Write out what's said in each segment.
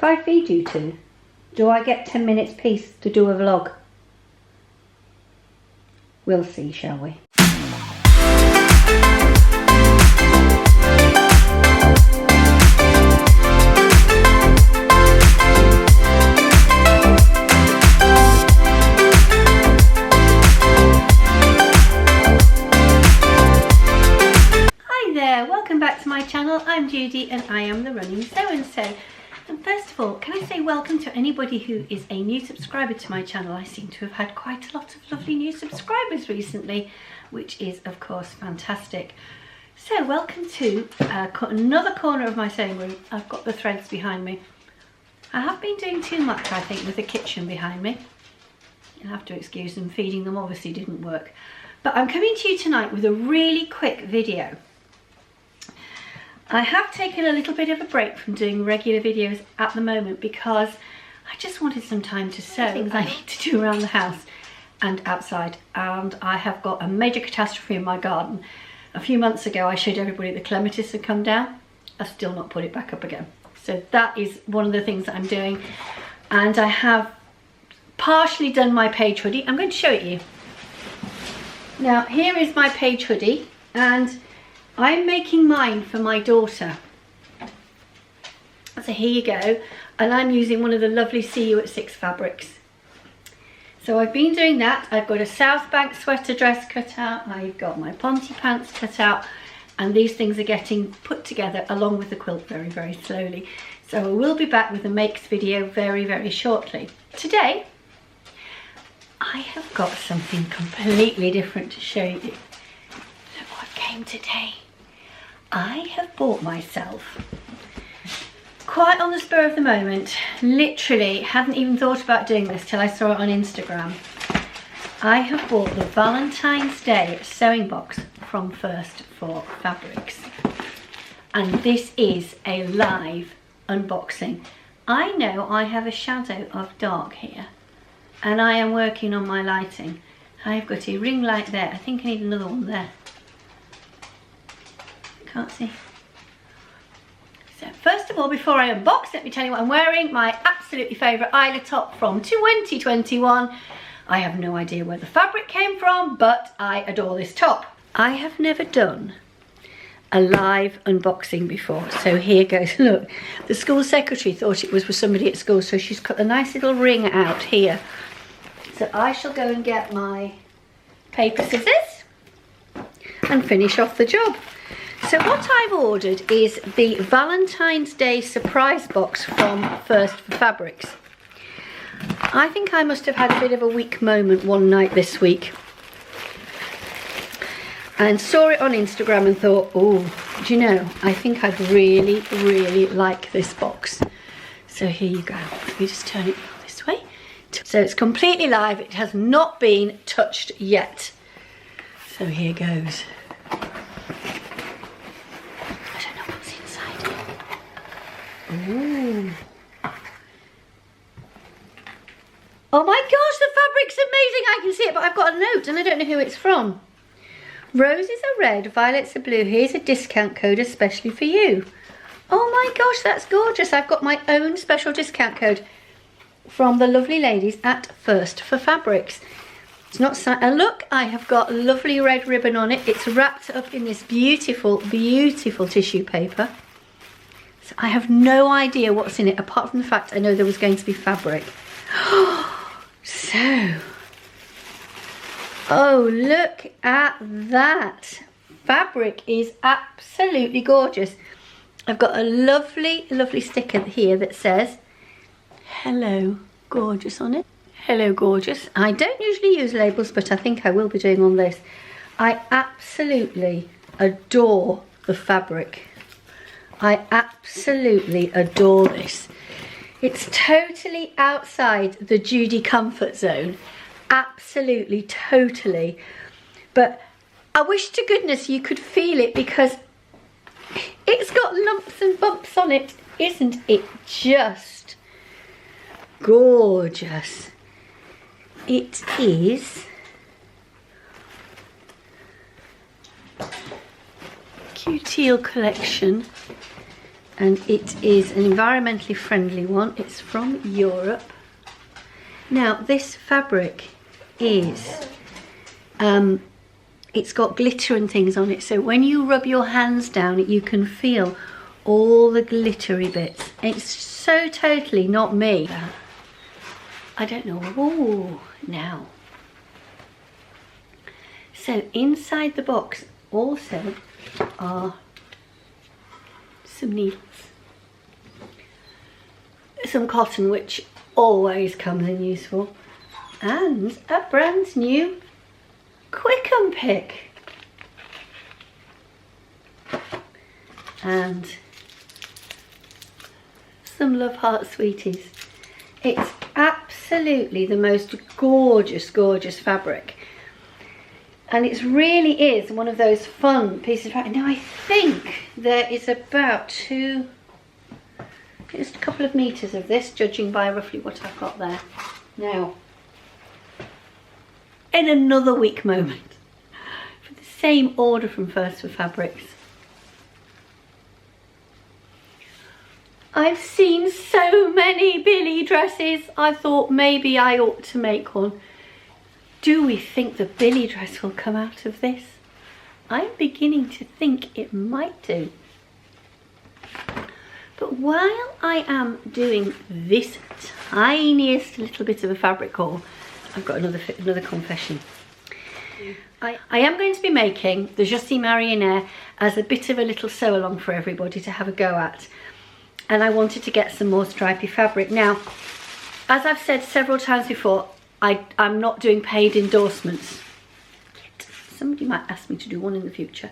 If I feed you two, do I get 10 minutes peace to do a vlog? We'll see, shall we? Welcome back to my channel. I'm Judy and I am the running so-and-so. And first of all, can I say welcome to anybody who is a new subscriber to my channel. I seem to have had quite a lot of lovely new subscribers recently, which is of course fantastic. So welcome to another corner of my sewing room. I've got the threads behind me. I have been doing too much, I think, with the kitchen behind me. You'll have to excuse them, feeding them obviously didn't work. But I'm coming to you tonight with a really quick video. I have taken a little bit of a break from doing regular videos at the moment because I just wanted some time to sew things I need to do around the house and outside, and I have got a major catastrophe in my garden. A few months ago I showed everybody the clematis had come down. I've still not put it back up again. So that is one of the things that I'm doing, and I have partially done my Page hoodie. I'm going to show it you. Now here is my Page hoodie, and I'm making mine for my daughter. So here you go, and I'm using one of the lovely See You at 6 fabrics. So I've been doing that. I've got a South Bank sweater dress cut out, I've got my Ponte pants cut out, and these things are getting put together along with the quilt very, very slowly. So I will be back with a makes video very, very shortly. Today, I have got something completely different to show you. Look what came today. I have bought myself, quite on the spur of the moment, literally hadn't even thought about doing this till I saw it on Instagram. I have bought the Valentine's Day sewing box from First for Fabrics, and this is a live unboxing. I know I have a shadow of dark here and I am working on my lighting. I've got a ring light there. I think I need another one there. Can't see. So first of all, before I unbox, let me tell you what I'm wearing. My absolutely favourite Isla top from 2021. I have no idea where the fabric came from, but I adore this top. I have never done a live unboxing before, so here goes. Look, the school secretary thought it was for somebody at school, so she's cut a nice little ring out here. So I shall go and get my paper scissors and finish off the job. So what I've ordered is the Valentine's Day surprise box from First for Fabrics. I think I must have had a bit of a weak moment one night this week and saw it on Instagram and thought, oh, do you know, I think I'd really, really like this box. So here you go. Let me just turn it this way. So it's completely live. It has not been touched yet. So here goes. Ooh. Oh my gosh, the fabric's amazing. I can see it, but I've got a note and I don't know who it's from. Roses are red, violets are blue. Here's a discount code especially for you. Oh my gosh, that's gorgeous. I've got my own special discount code from the lovely ladies at First for Fabrics. It's not signed. And look, I have got lovely red ribbon on it. It's wrapped up in this beautiful, beautiful tissue paper. I have no idea what's in it, apart from the fact I know there was going to be fabric. So, oh, look at that. Fabric is absolutely gorgeous. I've got a lovely, lovely sticker here that says, hello, gorgeous on it. Hello, gorgeous. I don't usually use labels, but I think I will be doing on this. I absolutely adore the fabric. I absolutely adore this. It's totally outside the Judi comfort zone. Absolutely, totally. But I wish to goodness you could feel it, because it's got lumps and bumps on it. Isn't it just gorgeous? It is QjuTie Collection and it is an environmentally friendly one. It's from Europe. Now this fabric is, it's got glitter and things on it, so when you rub your hands down it, you can feel all the glittery bits. It's so totally not me. I don't know. Oh, now. So inside the box also are some needles, some cotton, which always comes in useful, and a brand new Quick and Pick, and some Love Heart Sweeties. It's absolutely the most gorgeous, gorgeous fabric. And it really is one of those fun pieces of fabric. Now I think there is about just a couple of meters of this, judging by roughly what I've got there. Now, in another weak moment, for the same order from First for Fabrics, I've seen so many Billie dresses, I thought maybe I ought to make one. Do we think the Billie dress will come out of this? I'm beginning to think it might do. But while I am doing this tiniest little bit of a fabric haul, I've got another confession. I am going to be making the Jussie marinere as a bit of a little sew along for everybody to have a go at. And I wanted to get some more stripy fabric. Now, as I've said several times before, I'm not doing paid endorsements yet. Somebody might ask me to do one in the future.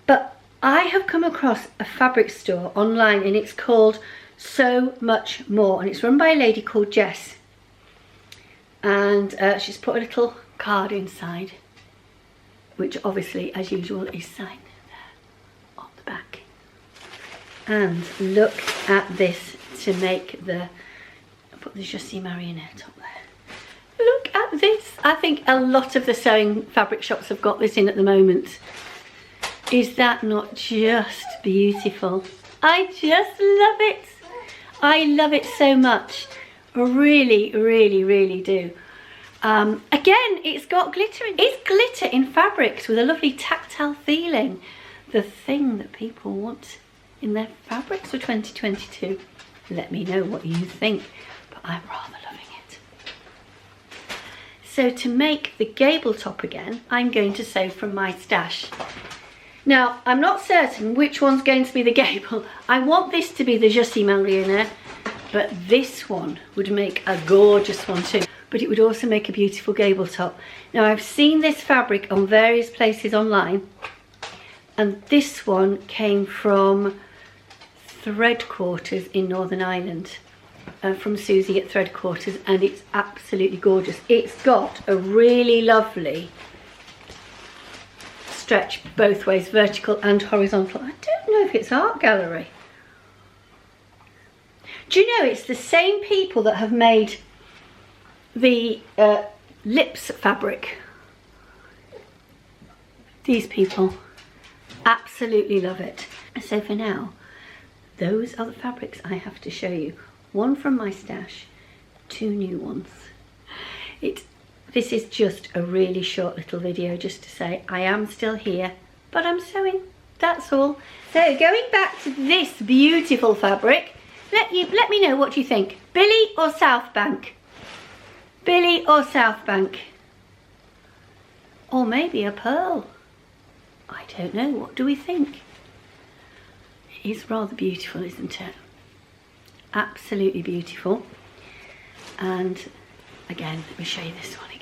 But I have come across a fabric store online, and it's called So Much More, and it's run by a lady called Jess. And she's put a little card inside, which obviously, as usual, is signed there on the back. And look at this to make the, I'll put the Jussie marinere top there. Look at this. I think a lot of the sewing fabric shops have got this in at the moment. Is that not just beautiful? I just love it. I love it so much. Really, really, really do. Again, it's got glitter in it. It's glitter in fabrics with a lovely tactile feeling. The thing that people want in their fabrics for 2022. Let me know what you think, but I'm rather loving it. So to make the Gable top again, I'm going to sew from my stash. Now, I'm not certain which one's going to be the Gable. I want this to be the Jussie marinere, but this one would make a gorgeous one too. But it would also make a beautiful Gable top. Now, I've seen this fabric on various places online, and this one came from Threadquarters in Northern Ireland, from Susie at Threadquarters, and it's absolutely gorgeous. It's got a really lovely stretch both ways, vertical and horizontal. I don't know if it's art gallery. Do you know it's the same people that have made the lips fabric? These people absolutely love it. So for now, those are the fabrics I have to show you. One from my stash, two new ones. This is just a really short little video just to say I am still here, but I'm sewing, that's all. So going back to this beautiful fabric, let me know what you think. Billie or South Bank? Billie or South Bank? Or maybe a pearl? I don't know, what do we think? It is rather beautiful, isn't it? Absolutely beautiful. And again, let me show you this one again.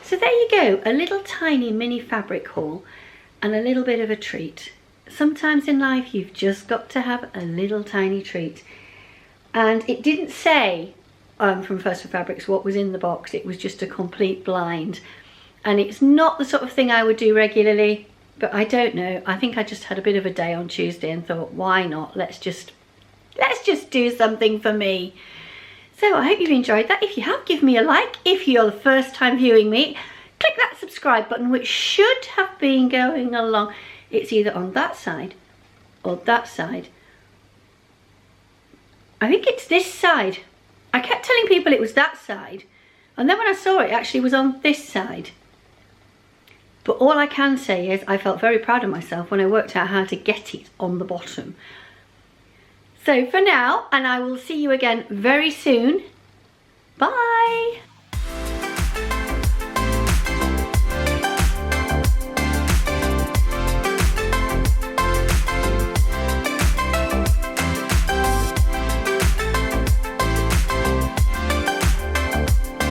So there you go, a little tiny mini fabric haul and a little bit of a treat. Sometimes in life you've just got to have a little tiny treat. And it didn't say from First for Fabrics what was in the box, it was just a complete blind. And it's not the sort of thing I would do regularly, but I don't know. I think I just had a bit of a day on Tuesday and thought, why not? Let's just do something for me. So I hope you've enjoyed that. If you have, give me a like. If you're the first time viewing me, click that subscribe button, which should have been going along. It's either on that side or that side. I think it's this side. I kept telling people it was that side, and then when I saw it, it actually was on this side. But all I can say is I felt very proud of myself when I worked out how to get it on the bottom. So for now, and I will see you again very soon. Bye.